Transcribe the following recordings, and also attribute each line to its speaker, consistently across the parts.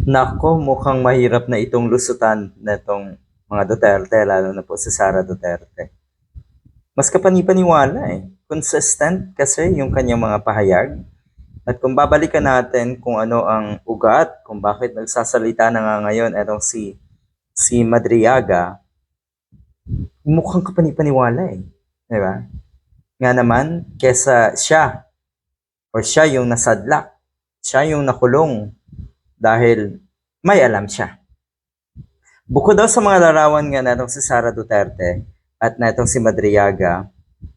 Speaker 1: Naku, mukhang mahirap na itong lusutan na itong mga Duterte, lalo na po si Sara Duterte. Mas kapani-paniwala eh. Consistent kasi yung kanyang mga pahayag. At kung babalikan natin kung ano ang ugat, kung bakit nagsasalita na nga ngayon etong si Madriaga, mukhang kapani-paniwala eh. Di ba? Nga naman, kesa siya yung nasadlak, siya yung nakulong dahil may alam siya. Bukod daw sa mga larawan nga netong si Sara Duterte at netong si Madriaga,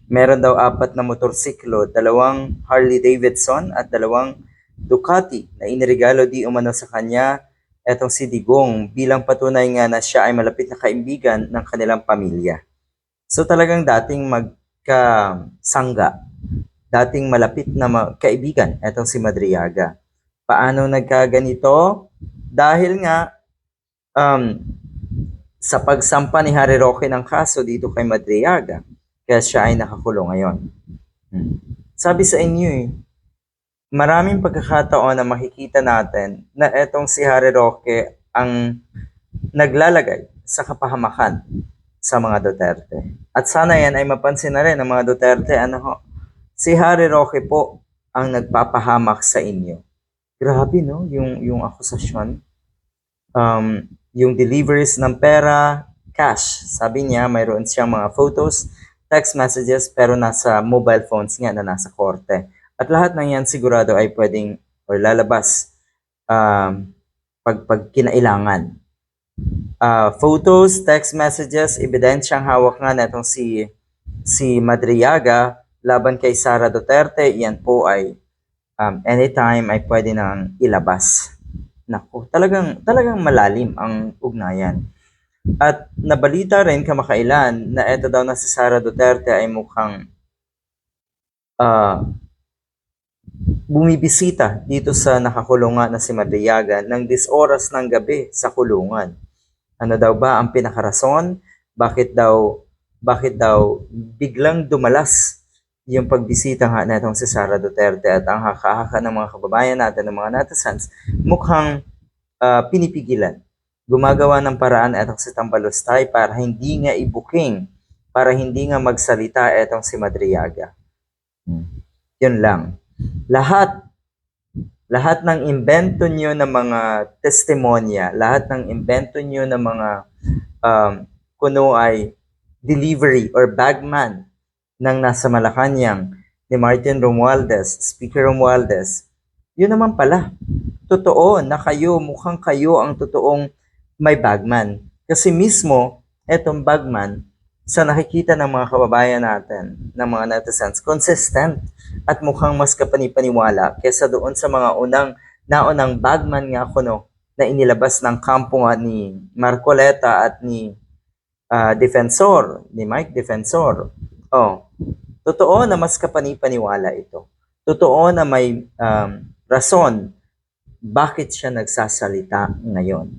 Speaker 1: meron daw 4 na motorsiklo, 2 Harley Davidson at 2 Ducati na inirigalo di umano sa kanya etong si Digong bilang patunay nga na siya ay malapit na kaibigan ng kanilang pamilya. So talagang dating magkasangga, dating malapit na kaibigan etong si Madriaga. Paano nagkaganito? Dahil nga um, sa pagsampa ni Harry Roque ng kaso dito kay Madriaga, kaya siya ay nakakulong ngayon. Sabi sa inyo maraming pagkakataon na makikita natin na etong si Harry Roque ang naglalagay sa kapahamakan sa mga Duterte. At sana yan ay mapansin na rin ng mga Duterte, si Harry Roque po ang nagpapahamak sa inyo. Grabe no, yung akusasyon. Yung deliveries ng pera, cash. Sabi niya, mayroon siyang mga photos, text messages, pero nasa mobile phones nga na nasa korte. At lahat ng yan sigurado ay pwedeng or lalabas pag kinailangan. Photos, text messages, ebidensyang hawak nga netong si Madriaga laban kay Sara Duterte, yan po ay anytime ay pwede nang ilabas. Naku, talagang malalim ang ugnayan. At nabalita rin kamakailan na eto daw na si Sara Duterte ay mukhang bumibisita dito sa nakakulungan na si Madriaga ng 10 oras ng gabi sa kulungan. Ano daw ba ang pinakarason? Bakit daw biglang dumalas yung pagbisita nga netong si Sara Duterte at ang haka-haka ng mga kababayan natin, ng mga netizens, mukhang pinipigilan. Gumagawa ng paraan etong si Tambalustay para hindi nga ibuking, para hindi nga magsalita etong si Madriaga. Yun lang. Lahat ng imbento nyo ng mga testimonya, lahat ng imbento nyo ng mga kuno ay delivery or bagman ng nasa Malacanang ni Martin Romualdez, Speaker Romualdez, yun naman pala. Totoo na mukhang kayo ang totoong may bagman. Kasi mismo, etong bagman, sa nakikita ng mga kababayan natin, ng mga netizens, consistent at mukhang mas kapani-paniwala kesa doon sa mga naunang bagman nga kuno na inilabas ng kampo nga ni Marcoleta at ni Mike Defensor. Totoo na mas kapani-paniwala ito. Totoo na may rason bakit siya nagsasalita ngayon.